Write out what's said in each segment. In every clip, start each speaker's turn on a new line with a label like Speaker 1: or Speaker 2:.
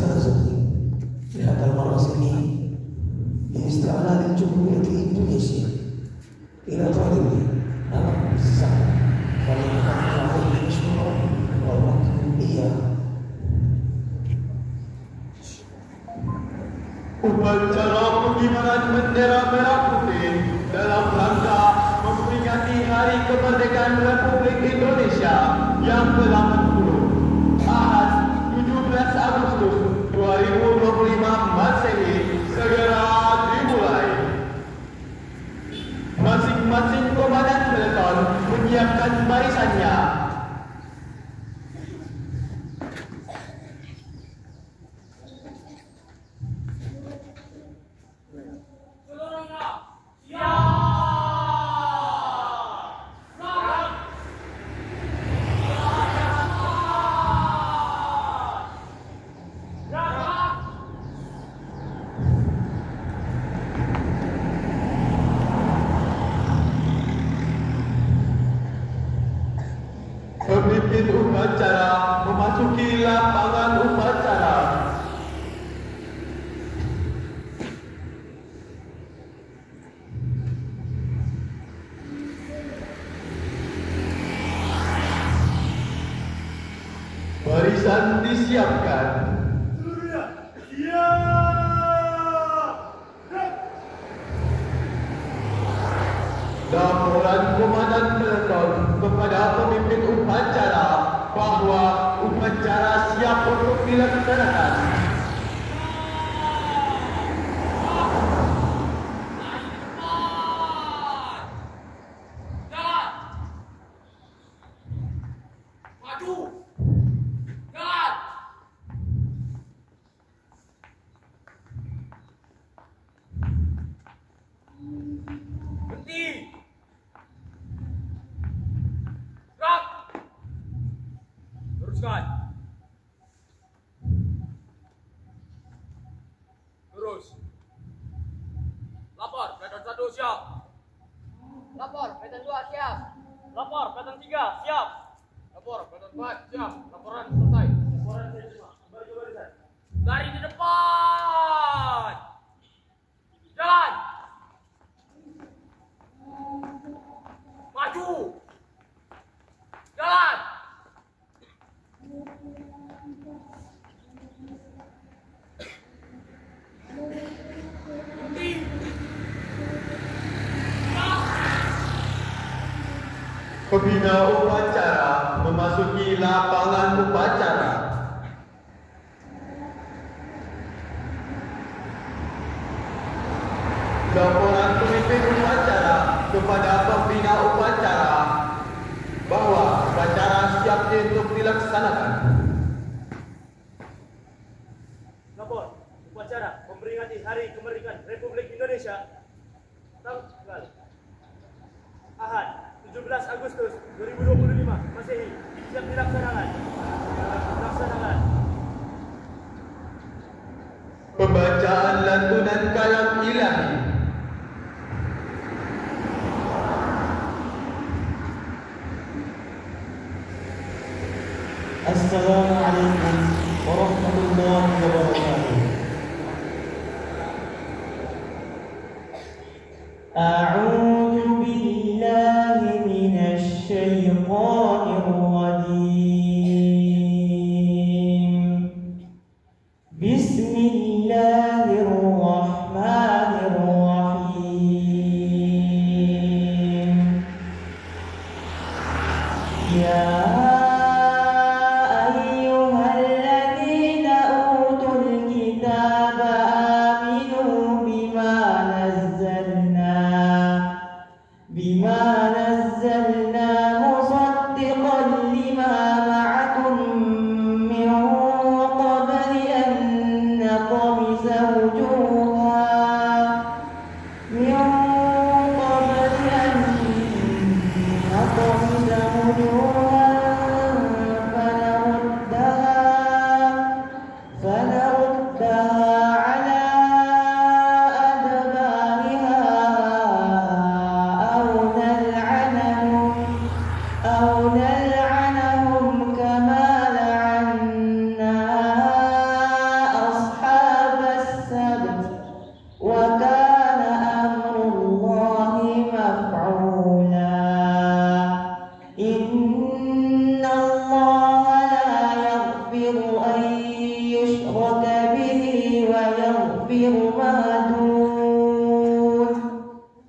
Speaker 1: rezeki. Lihat Al-Maras ini istilah dijumpai di Indonesia. Ila talibi dalam sah kalau kami semua orang iya.
Speaker 2: Upacara pengibaran bendera merah putih dalam rangka memperingati Hari Kemerdekaan Republik Indonesia yang ke-80, Ahad 17 Agustus 2025 Masehi segera dimulai. Masing-masing komandan peleton menyiapkan barisannya. Pemimpin upacara memasuki lapangan upacara. Barisan disiapkan. Laporan komandan peleton kepada pemimpin upacara bahwa upacara siap untuk dilaksanakan.
Speaker 3: Terus. Lapor, peton 1 siap.
Speaker 4: Lapor, peton 2 siap.
Speaker 3: Lapor, peton 3 siap. Lapor, peton 4 siap. Laporan selesai. Laporan saya terima. Kembali ke barisan. Lari di depan. Jalan. Maju. Jalan.
Speaker 2: Pembina upacara memasuki lapangan upacara. Laporan pemimpin upacara kepada pembina upacara bahwa upacara siap untuk dilaksanakan.
Speaker 3: Lapor, upacara memperingati Hari Kemerdekaan Republik Indonesia tanggal Ahad 17 Agustus 2025 Masehi siap dilaksanakan.
Speaker 2: Pembacaan lantunan kalam ilahi.
Speaker 1: Assalamualaikum warahmatullahi wabarakatuh. A'udzu billahi minasy syaithanir rajim. Bismillahirrahmanirrahim. Ya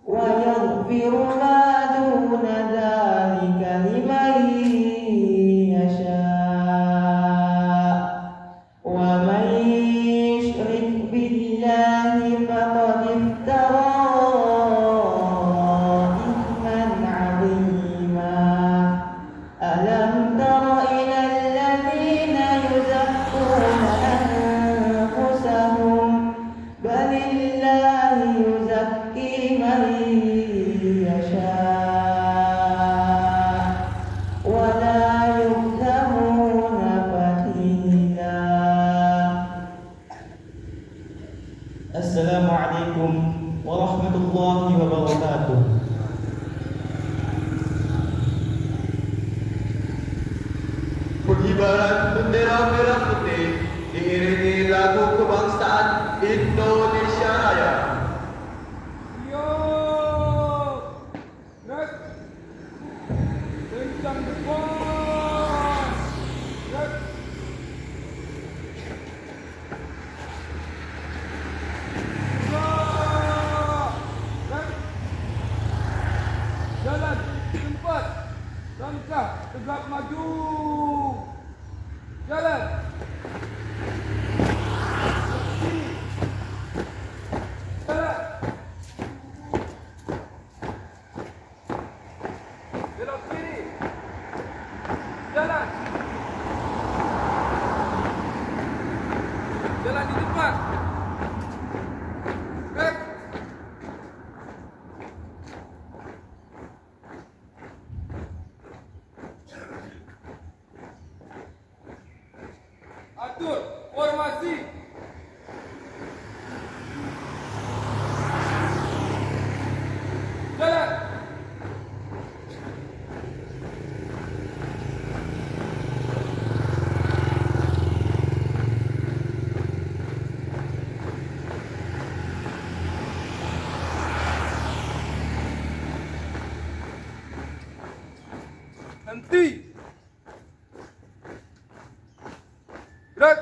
Speaker 1: ويغفر ما دون ذلك لمن يشاء ومن يشرك بالله فقد افترى إثما عظيما ألم تر إلى الذين يزكون أنفسهم بل الله يزكي من يشاء ولا يظلمون فتيلا. Assalamualaikum warahmatullahi wabarakatuh.
Speaker 2: Pengibaran bendera merah putih diiringi lagu kebangsaan Indonesia Raya.
Speaker 5: Kencang depan. Jalan tempat. Langkah tegak maju. Jalan. Jalan. Belok kiri. Jalan. Jalan di depan. Back. Atur formasi. Jalan. Henti. Gerak.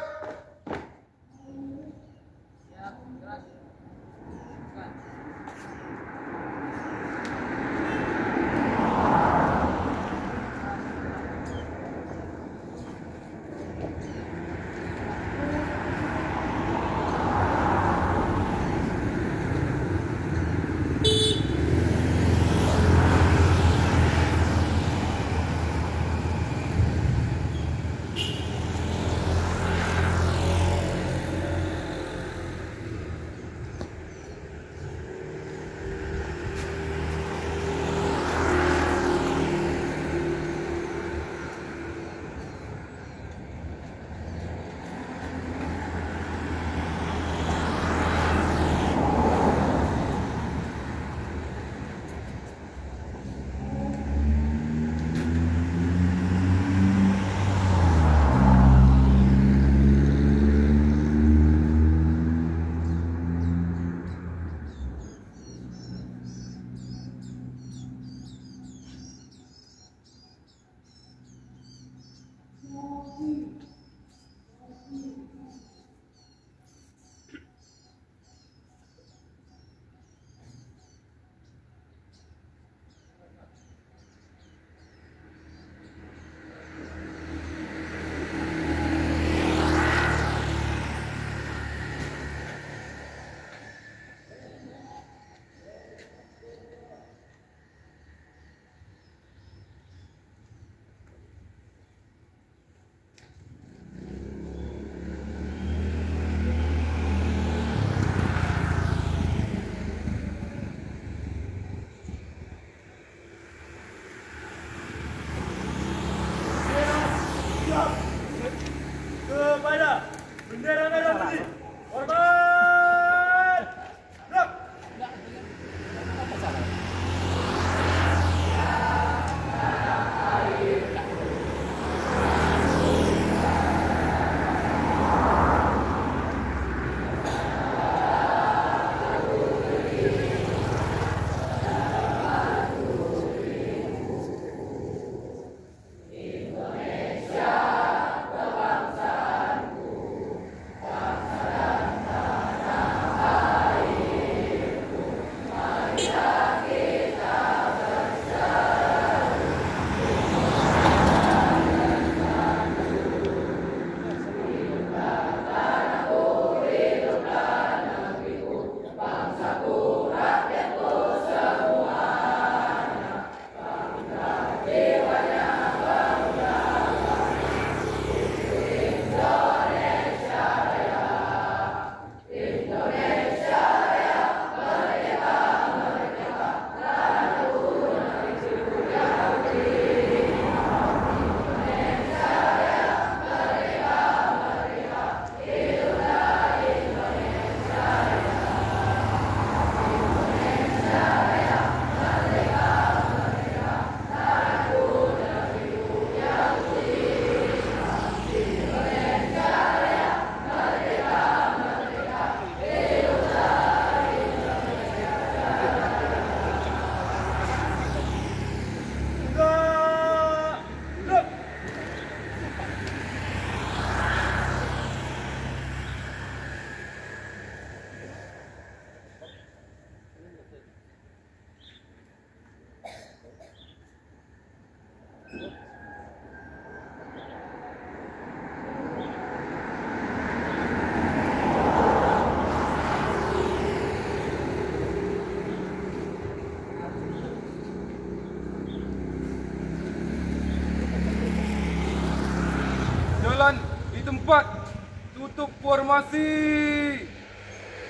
Speaker 5: tempat. Tutup formasi.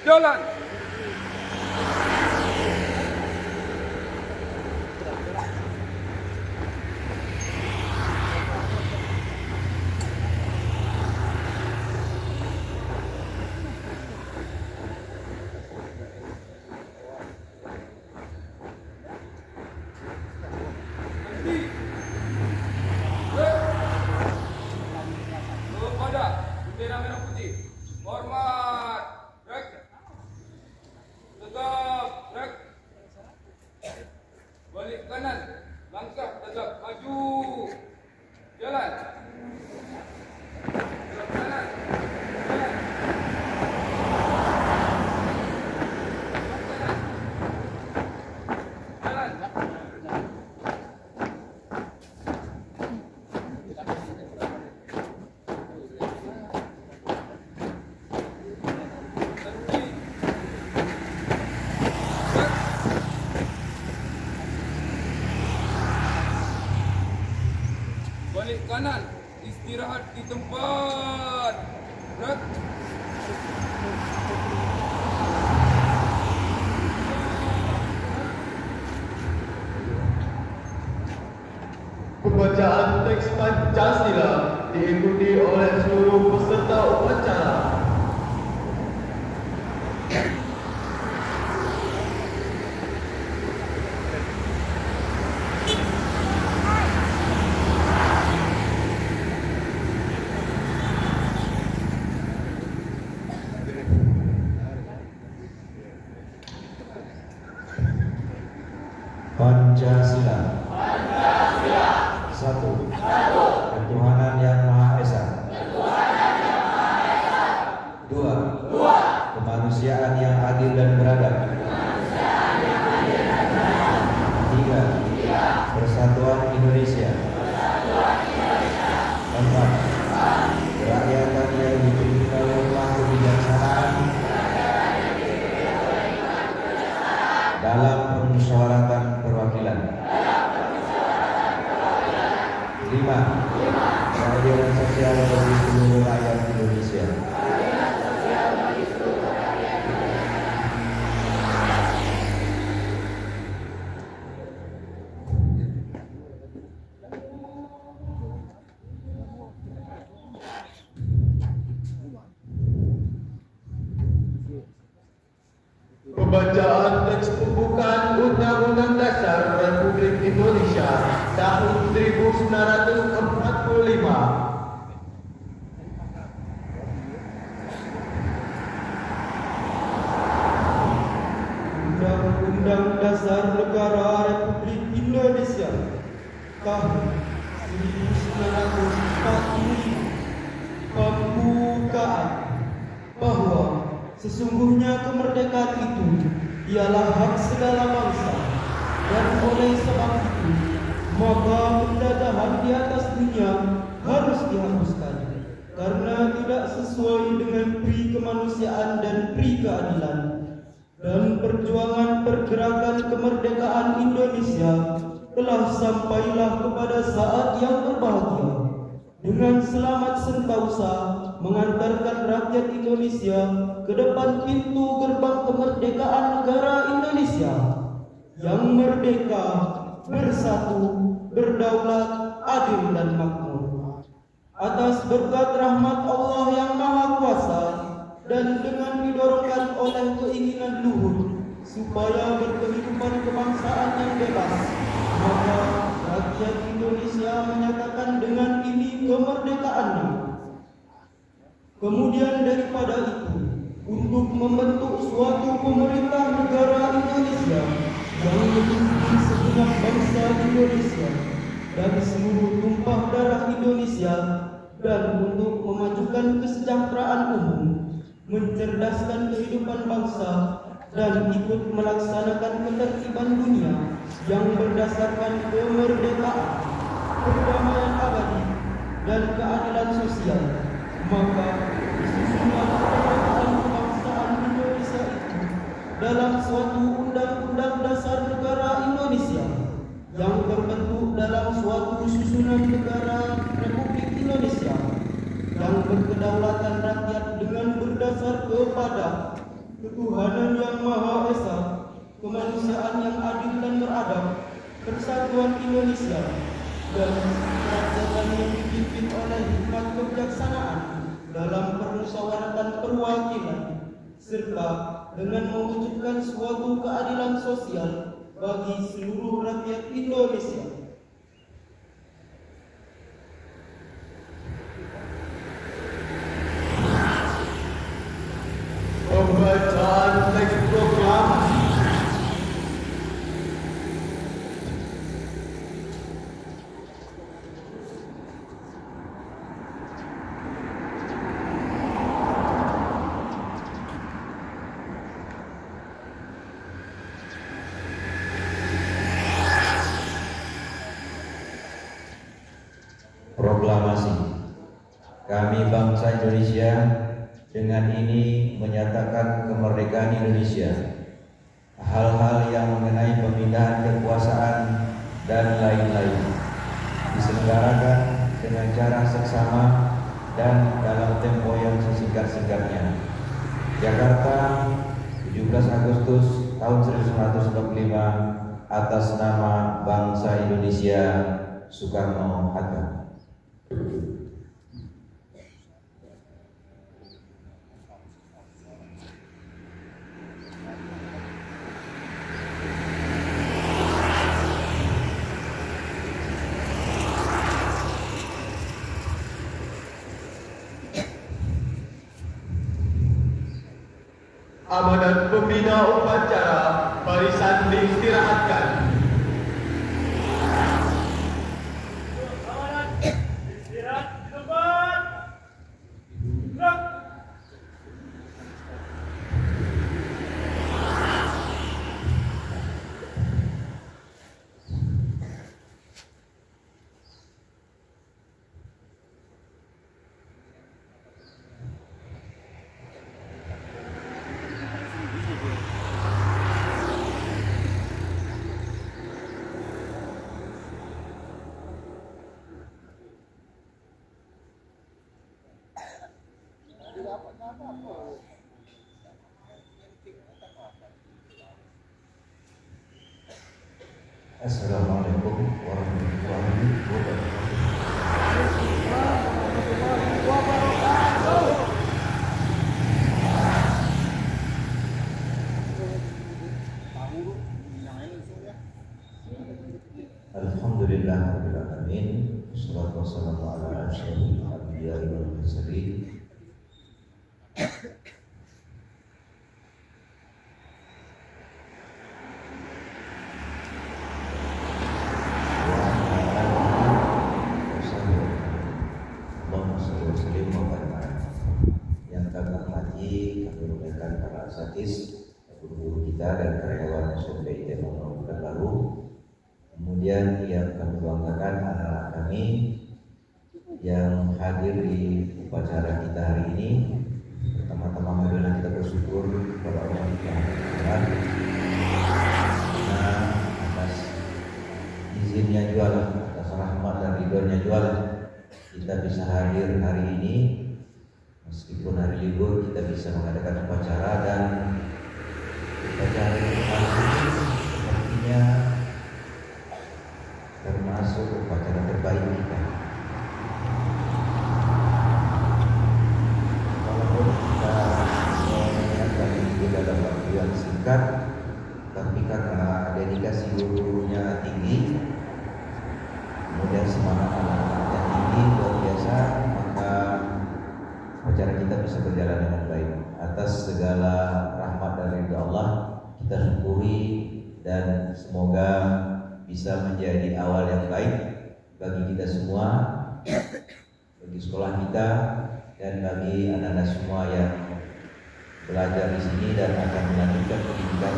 Speaker 5: Jalan. Kepada bendera merah putih. Hormat. Rek. Tegap. Rek. Balik kanan. Langkah tegap. Maju. Jalan. Tegap kanan. Jalan. Jalan. Balik kanan, istirahat di tempat. Gerak.
Speaker 2: Pembacaan teks Pancasila diikuti oleh seluruh peserta upacara.
Speaker 1: Pancasila. Satu. Ketuhanan Yang Maha Esa. Dua. Kemanusiaan yang adil dan beradab. Tiga. Persatuan Indonesia. Empat. Kerakyatan yang dipimpin oleh hikmah kebijaksanaan dalam permusyawaratan perwakilan. 5. Keadilan sosial bagi seluruh rakyat Indonesia.
Speaker 2: Pembacaan teks pembukaan Undang-Undang Dasar Republik Indonesia tahun 1945.
Speaker 1: Undang-Undang Dasar Negara Republik Indonesia tahun 1945 pembukaan bahwa sesungguhnya kemerdekaan itu ialah hak segala bangsa, dan oleh sebab itu maka penjajahan di atas dunia harus dihapuskan karena tidak sesuai dengan pri kemanusiaan dan pri keadilan. Dan perjuangan pergerakan kemerdekaan Indonesia telah sampailah kepada saat yang berbahagia dengan selamat sentausa mengantarkan rakyat Indonesia ke depan pintu gerbang kemerdekaan negara Indonesia yang merdeka, bersatu, berdaulat, adil dan makmur. Atas berkat rahmat Allah yang Maha Kuasa dan dengan didorongkan oleh keinginan luhur supaya berkehidupan kebangsaan yang bebas, maka rakyat Indonesia menyatakan dengan ini kemerdekaannya. Kemudian daripada itu, untuk membentuk suatu pemerintah negara Indonesia yang meliputi segenap bangsa Indonesia dan seluruh tumpah darah Indonesia, dan untuk memajukan kesejahteraan umum, mencerdaskan kehidupan bangsa, dan ikut melaksanakan ketertiban dunia yang berdasarkan kemerdekaan, perdamaian abadi, dan keadilan sosial, maka disusunlah kemerdekaan kebangsaan Indonesia itu dalam suatu Undang-Undang Dasar Negara Indonesia yang terbentuk dalam suatu susunan negara Republik Indonesia yang berkedaulatan kepada ketuhanan yang Maha Esa, kemanusiaan yang adil dan beradab, persatuan Indonesia, dan kerajaan yang dipimpin oleh hikmat kebijaksanaan dalam permusyawaratan perwakilan, serta dengan mewujudkan suatu keadilan sosial bagi seluruh rakyat Indonesia.
Speaker 2: Pembacaan teks proklamasi.
Speaker 6: Proklamasi. Kami bangsa Indonesia dengan ini menyatakan kemerdekaan Indonesia. Hal-hal yang mengenai pemindahan kekuasaan dan lain-lain diselenggarakan dengan cara seksama dan dalam tempo yang sesingkat-singkatnya. Jakarta, 17 Agustus tahun 1945, atas nama bangsa Indonesia, Soekarno-Hatta.
Speaker 2: Amanat pembina upacara barisan diistirahatkan.
Speaker 3: Istirahat di tempat. Gerak.
Speaker 6: Assalamualaikum warahmatullahi wabarakatuh. Alhamdulillahirabbil alamin. Wassalatu wassalamu ala asyrofil anbiya'i wal mursalin. Yang kami hormati, kami muliakan para asatidz, guru-guru kita dan karyawan SMP ITB Baru. Kemudian yang kami banggakan anak-anak kami yang hadir di upacara kita hari ini. Pertama-tama marilah kita bersyukur kepada Allah Subhanahu karena atas izinnya jualah, atas rahmat dan ridhonya jualah kita bisa hadir hari ini. Meskipun hari libur kita bisa mengadakan upacara, dan upacara ini sepertinya termasuk upacara terbaik kita. Walaupun kita menyiapkan itu dalam waktu yang singkat, tapi karena dedikasi gurunya tinggi, kemudian semangat anak-anaknya tinggi luar biasa, maka acara kita bisa berjalan dengan baik. Atas segala rahmat dan ridha Allah kita syukuri, dan semoga bisa menjadi awal yang baik bagi kita semua, bagi sekolah kita, dan bagi anak-anak semua yang belajar di sini dan akan melanjutkan pendidikan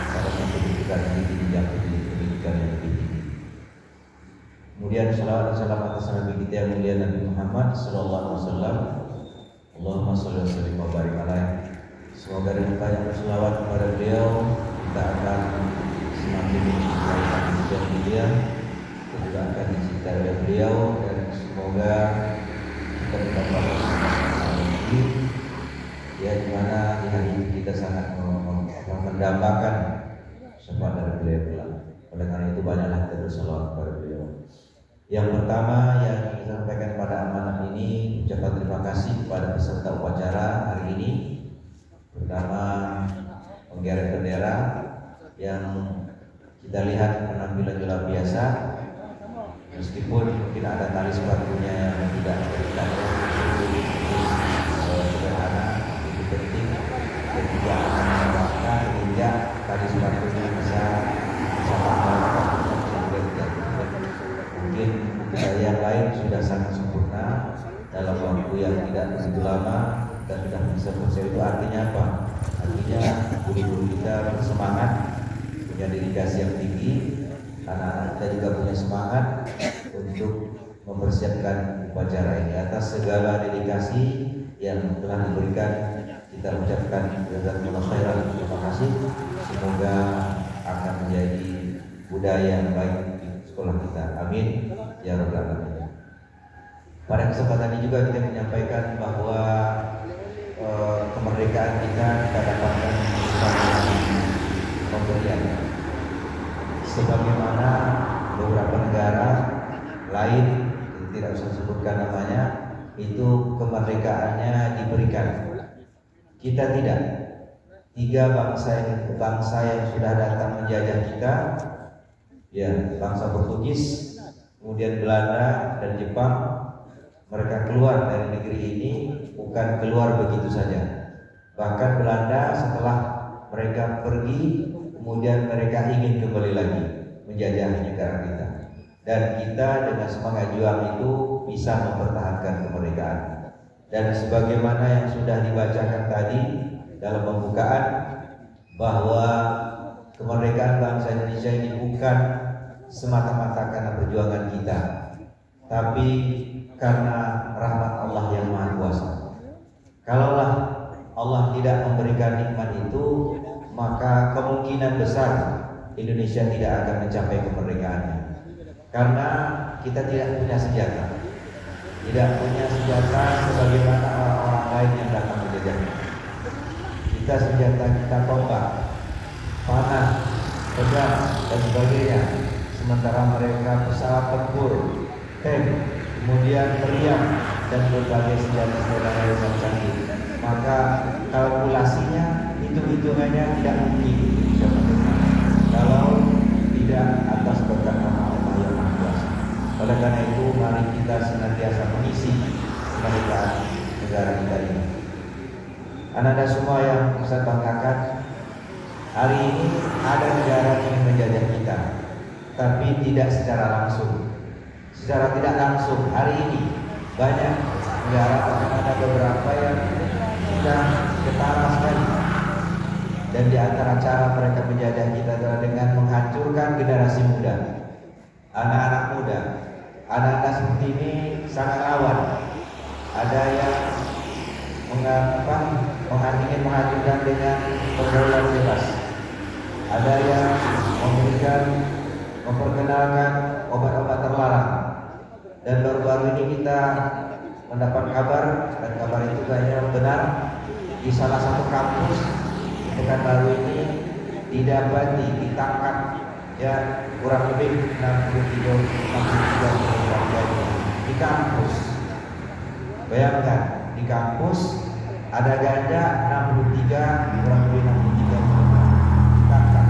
Speaker 6: pada pendidikan ini di jenjang pendidikan yang lebih tinggi. Kemudian salawat dan salam atas Nabi kita yang mulia Nabi Muhammad sallallahu alaihi wasallam. Allahumma shalli wa sallim wa barik alaihi. Semoga dengan banyak berselawat kepada beliau kita akan semakin mencintai kehidupan beliau, kita juga akan dicintai oleh beliau, dan semoga kita mendapat ya dimana di hari ini kita sangat mendambakan syafaat dari beliau pulang. Oleh karena itu banyaklah kita bersalawat kepada beliau. Yang pertama yang kita sampaikan pada amanah ini, ucapan terima kasih kepada peserta upacara hari ini, pertama pengerek bendera yang kita lihat penampilan luar biasa, meskipun mungkin ada tali sepatunya yang tidak terlihat sederhana, itu penting dan juga akan menambahkan hingga tali sepatunya bisa mungkin yang lain sudah sangat sempurna dalam waktu yang tidak begitu lama dan sudah bisa selesai. Itu artinya apa? Artinya guru-guru kita bersemangat, punya dedikasi yang tinggi, anak-anak kita juga punya semangat untuk mempersiapkan upacara ini. Atas segala dedikasi yang telah diberikan, kita ucapkan jazakumullah khairan, terima kasih. Semoga akan menjadi budaya yang baik di sekolah kita. Amin ya rabbal alamin. Pada kesempatan ini juga kita menyampaikan bahwa kemerdekaan kita dapatkan pemberian. Sebagaimana beberapa negara lain, tidak usah sebutkan namanya, itu kemerdekaannya diberikan. Kita tidak. 3 bangsa yang sudah datang menjajah kita, ya, bangsa Portugis, kemudian Belanda dan Jepang. Mereka keluar dari negeri ini bukan keluar begitu saja. Bahkan Belanda setelah mereka pergi, kemudian mereka ingin kembali lagi menjajah negara kita. Dan kita dengan semangat juang itu bisa mempertahankan kemerdekaan. Dan sebagaimana yang sudah dibacakan tadi dalam pembukaan, bahwa kemerdekaan bangsa Indonesia ini bukan semata-mata karena perjuangan kita, tapi karena rahmat Allah yang Maha Kuasa. Kalaulah Allah tidak memberikan nikmat itu, maka kemungkinan besar Indonesia tidak akan mencapai kemerdekaannya. Karena kita tidak punya senjata, sebagaimana orang-orang lain yang datang menjajah. Kita senjata kita tombak, panah, pedang dan sebagainya. Sementara mereka pesawat tempur, tank, kemudian meriam dan berbagai senjata-senjata yang canggih. Maka kalkulasinya, hitung-hitungannya tidak mungkin bisa mendengar kalau tidak atas berkat Allah yang Maha Kuasa. Oleh karena itu, mari kita senantiasa mengisi kemerdekaan negara kita ini. Anak-anak semua yang saya banggakan, hari ini ada negara yang menjajah kita, tapi tidak secara langsung. Secara tidak langsung, hari ini banyak negara, ada beberapa yang sudah ketara sekali. Dan di antara cara mereka menjajah kita adalah dengan menghancurkan generasi muda, anak-anak muda. Anak-anak seperti ini sangat rawan. Ada yang ingin menghancurkan dengan pergaulan bebas. Ada yang memperkenalkan obat-obat terlarang. Dan baru-baru ini kita mendapat kabar, dan kabar itu kayaknya benar, di salah satu kampus Pekanbaru ini ditangkap ya kurang lebih 63 di kampus. Bayangkan, di kampus ada ganja 63, kurang lebih 63 ditangkap.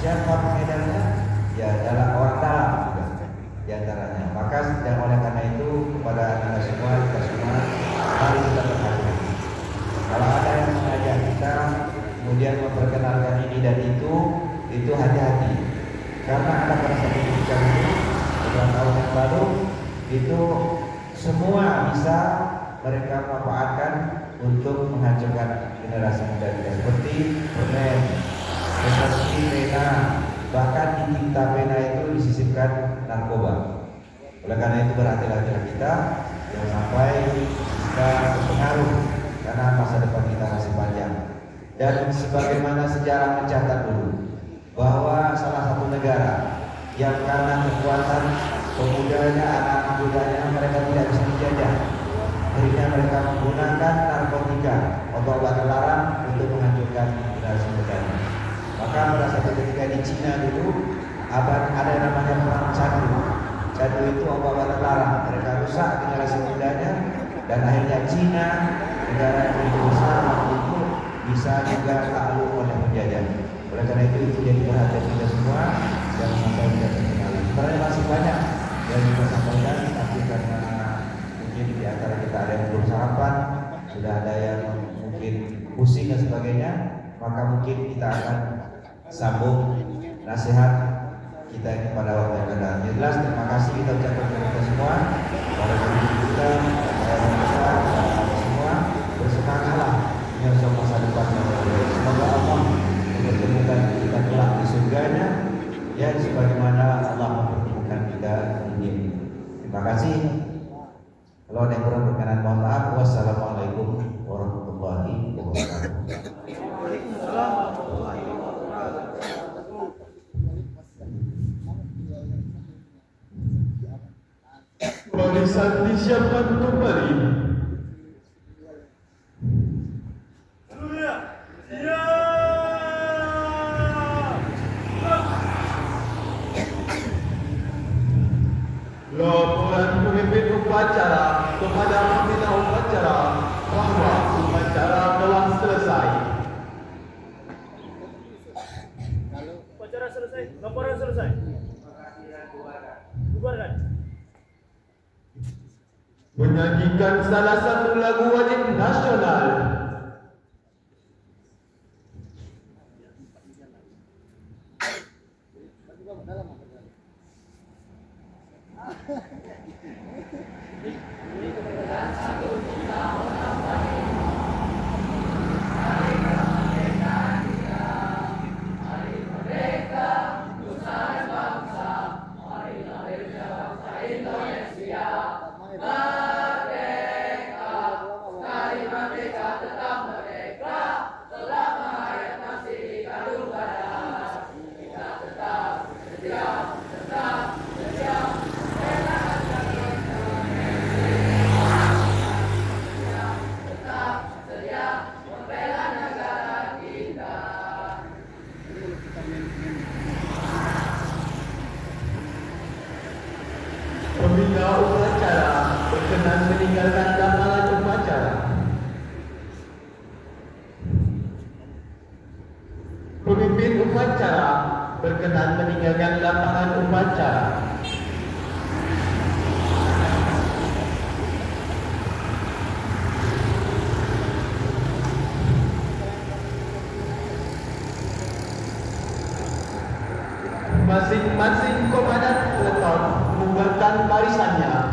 Speaker 6: Siapa pengedarnya? Ya adalah orang dalam juga di antaranya. Maka dan oleh karena itu kepada anda semua, kita semua mari kita berhati-hati. Kalau ada yang mengajak kita kemudian memperkenalkan ini dan itu hati-hati. Karena ada pada satu ketika itu beberapa tahun yang lalu itu semua bisa mereka manfaatkan untuk menghancurkan generasi muda kita, seperti permen, seperti pena, bahkan di tinta pena itu disisipkan narkoba. Oleh karena itu berhati-hatilah kita jangan sampai kita terpengaruh, karena masa depan kita masih panjang. Dan sebagaimana sejarah mencatat dulu bahwa salah satu negara yang karena kekuatan pemudanya, anak-anak mudanya mereka tidak bisa dijajah, akhirnya mereka menggunakan narkotika, obat-obat terlarang untuk menghancurkan generasi mudanya. Maka pada satu ketika di Cina dulu ada yang namanya perang candu. Candu itu obat-obat terlarang, mereka rusak generasi mudanya, dan akhirnya Cina, negara yang besar waktu itu, bisa juga takluk oleh penjajah. Oleh karena itu jadi perhatian kita semua, jangan sampai kita terkenal. Sebenarnya masih banyak yang kita sampaikan, tapi karena mungkin di antara kita ada yang belum sarapan, sudah ada yang mungkin pusing dan sebagainya, maka mungkin kita akan sambung nasihat kita ini pada waktu yang akan datang. Yang jelas terima kasih kita ucapkan kepada kita semua, para guru kita, para semua bersemangatlah menyusul masa depan yang baik. Semoga Allah mempertemukan kita kelak di surganya, ya sebagaimana Allah mempertemukan kita di ini. Terima kasih. Kalau ada yang kurang berkenan mohon maaf. Wassalamualaikum warahmatullahi wabarakatuh.
Speaker 2: Barisan disiapkan kembali. Laporan pemimpin upacara kepada pembina upacara bahwa upacara telah selesai.
Speaker 3: Upacara selesai, laporan selesai. Bubarkan.
Speaker 2: Menyanyikan salah satu lagu wajib nasional. Pembina upacara berkenan meninggalkan lapangan upacara. Pemimpin upacara berkenan meninggalkan lapangan upacara. Masing-masing komandan peleton membubarkan barisannya.